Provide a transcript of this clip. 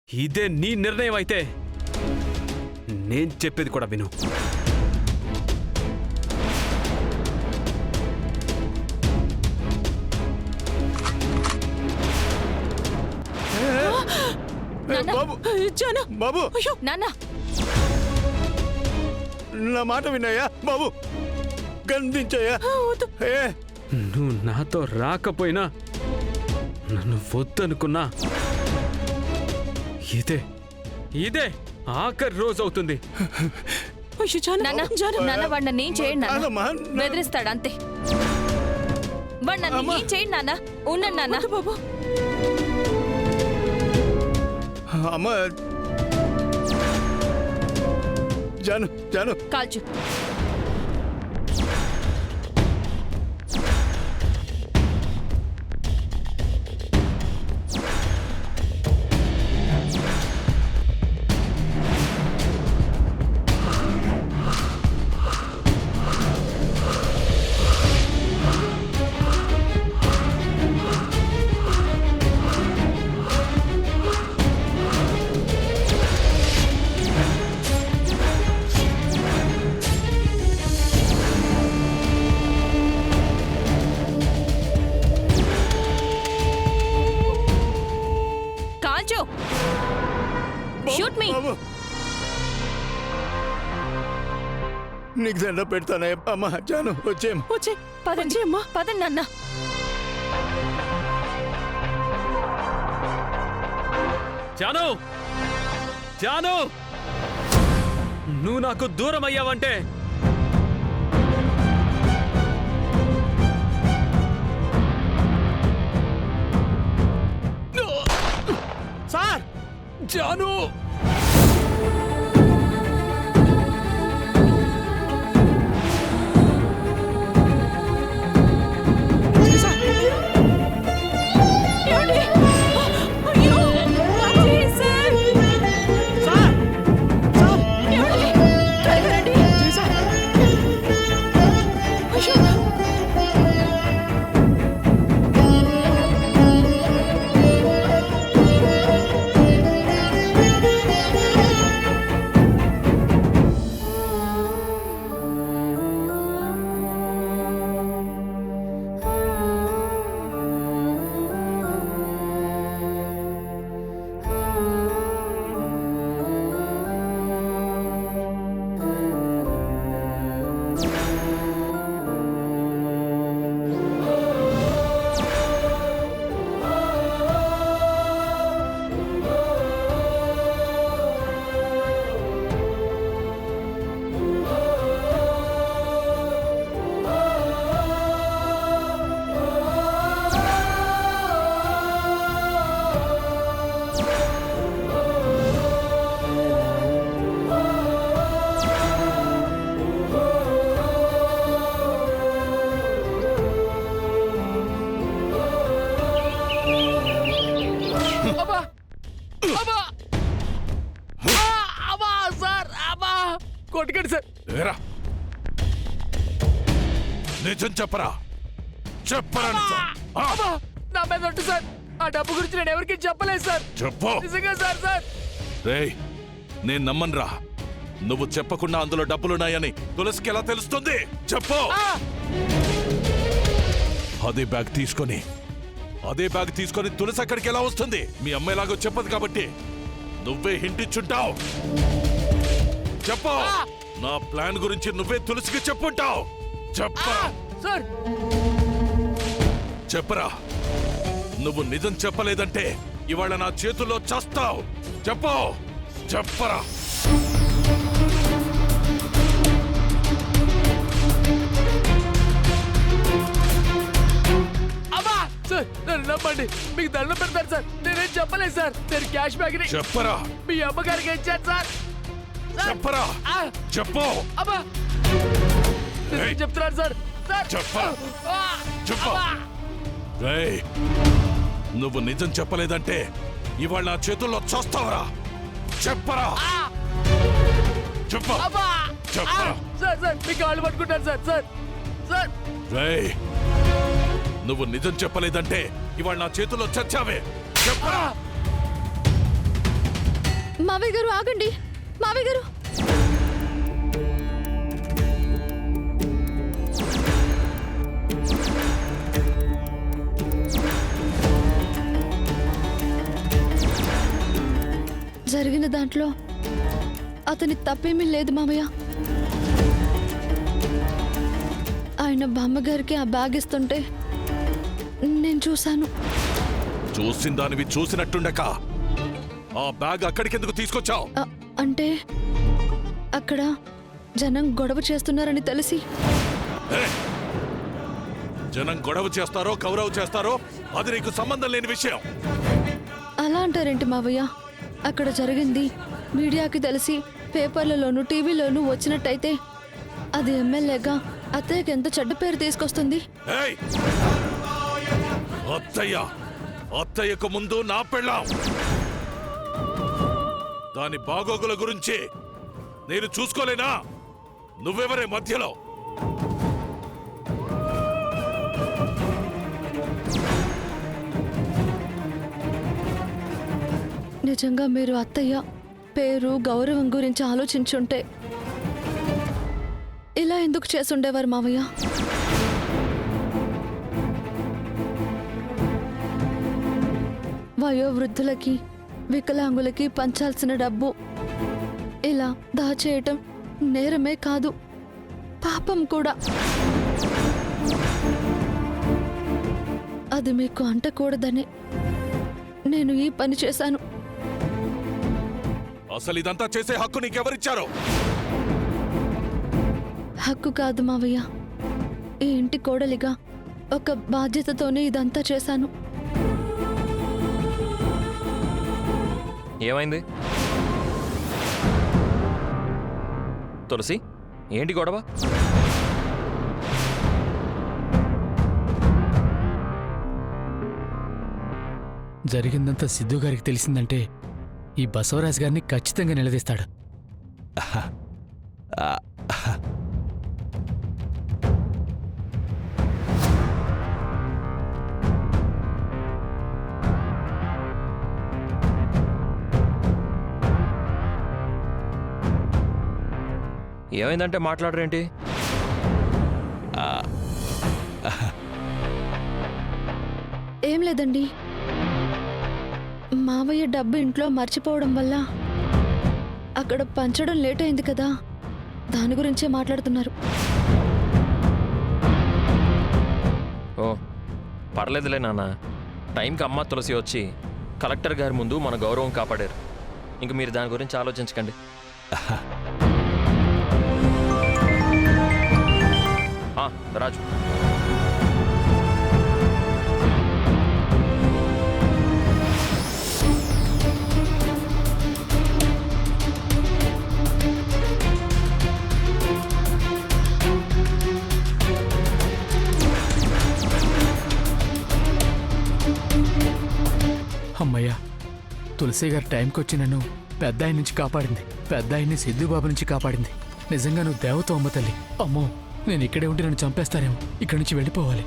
ఇదే నీ నిర్ణయం అయితే నేను చెప్పేది కూడా విను. బాబు నాన్న నా మాట విన్నాయా బాబు? గంధించాయా? నువ్వు నాతో రాకపోయినా నన్ను వద్దనుకున్నా ఇదే ఇదే ఆఖరి రోజు అవుతుంది. నాన్న వాడిని నేను చేయండి నాన్న. బెదిరిస్తాడు అంతే. వాడు నన్ను ఏం చేయండి నాన్న. ఉండండి నాన్న. బాబు అమ్మ జాను జాను కాల్చు. షూట్ మీ. నీకు దండ పెడతానే అమ్మా. జాను వచ్చే పదండి అమ్మా. పదండి నాన్న. జాను జాను నువ్వు నాకు దూరం అయ్యావంటే సార్ జాను కొట్టుకండి సార్. నిజం చెప్పరా? చెప్పరా? నా మీద ఒట్టు సార్. ఆ డబ్బు గురించి నేను ఎవరికి చెప్పలేదు సార్. చెప్పు. నిజంగా సార్. సార్ రేయ్, నేను నమ్మనురా. నువ్వు చెప్పకుండా అందులో డబ్బులున్నాయని తులసికి ఎలా తెలుస్తుంది? చెప్పు. అదే బ్యాగ్ తీసుకొని తులసి అక్కడికి ఎలా వస్తుంది? మీ అమ్మాయిలాగో చెప్పదు కాబట్టి నువ్వే హింటిచ్చుంటావు. చెప్పు. నా ప్లాన్ గురించి నువ్వే తులసికి చెప్పుంటావు. చెప్పరా? నువ్వు నిజం చెప్పలేదంటే ఇవాళ నా చేతుల్లో చస్తావు. చెప్పరా? సార్ నన్ను నమ్మండి. మీకు దండం పెడతాను సార్. నేనేం చెప్పలేదు సార్. నేను క్యాష్ బ్యాగ్ ని చెప్పరా? మీ అమ్మగారికి ఇచ్చాను సార్. చెప్పరా? చెప్పు. అబ్బా చెప్తున్నాను సార్. చెప్పు. రేయ్, నువ్వు నిజం చెప్పలేదంటే ఇవాళ నా చేతుల్లో చస్తావురా. చెప్పరా? చెప్పు. సార్ మీ కాళ్ళు పట్టుకుంటాను సార్. రేయ్, నువ్వు నిజం చెప్పలేదంటే ఇవాళ నా చేతుల్లో చచ్చావే. చెప్పరా? మావయ్య గారు ఆగండి, మావయ్య గారు. జరిగిన దాంట్లో అతని తప్పేమీ లేదు మామయ్య. ఆయన బామ్మగారికి ఆ బ్యాగ్ ఇస్తుంటే నేను చూశాను. చూసిన దానివి చూసినట్టుండక ఆ బ్యాగ్ అక్కడికెందుకు తీసుకొచ్చావు? అంటే అక్కడ జనం గొడవ చేస్తున్నారని తెలిసి. జనం గొడవ చేస్తారో కౌరవ చేస్తారో అది నీకు సంబంధం లేని విషయం. అలా అంటారేంటి మావయ్య? అక్కడ జరిగింది మీడియాకి తెలిసి పేపర్లలోనూ టీవీలోనూ వచ్చినట్టయితే అది ఎమ్మెల్యేగా అత్తయ్యకి ఎంత చెడ్డ పేరు తీసుకొస్తుంది. అత్తయ్యకు ముందు నా పెళ్ళాం. దాని బాగోగుల గురించి నేను చూసుకోలేనా? నువ్వెవరే మధ్యలో? నిజంగా మీరు అత్తయ్య పేరు గౌరవం గురించి ఆలోచించుంటే ఇలా ఎందుకు చేసుండేవారు మావయ్య? వయోవృద్ధులకి వికలాంగులకి పంచాల్సిన డబ్బు ఇలా దాచేయటం నేరమే కాదు, పాపం కూడా. అది మీకు అంటకూడదని నేను ఈ పని చేశాను. అసలు ఇదంతా చేసే హక్కు నీకెవరిచ్చారో? హక్కు కాదు మావయ్య, ఈ ఇంటి కోడలిగా ఒక బాధ్యతతోనే ఇదంతా చేశాను. ఏమైంది తులసి? ఏంటి గొడవ? జరిగిందంతా సిద్ధు గారికి తెలిసిందంటే ఈ బసవరాజు గారిని ఖచ్చితంగా నిలదీస్తాడు. ఏమైందంటే మాట్లాడరేంటి? ఏం లేదండి, మావయ్య డబ్బు ఇంట్లో మర్చిపోవడం వల్ల అక్కడ పంచడం లేట్ అయింది కదా, దాని గురించే మాట్లాడుతున్నారు. ఓ పర్లేదులే నాన్న, టైంకి అమ్మ తులసి వచ్చి కలెక్టర్ గారి ముందు మన గౌరవం కాపాడారు. ఇంక మీరు దాని గురించి ఆలోచించకండి. రాజు, అమ్మయ్యా, తులసి గారు టైంకి వచ్చి నన్ను పెద్ద ఆయన నుంచి కాపాడింది, పెద్ద ఆయన్ని సిద్ధుబాబు నుంచి కాపాడింది. నిజంగా నువ్వు దేవత అమ్మ తల్లి. అమ్మో, నేను ఇక్కడే ఉండి నన్ను చంపేస్తానేమో, ఇక్కడి నుంచి వెళ్ళిపోవాలి.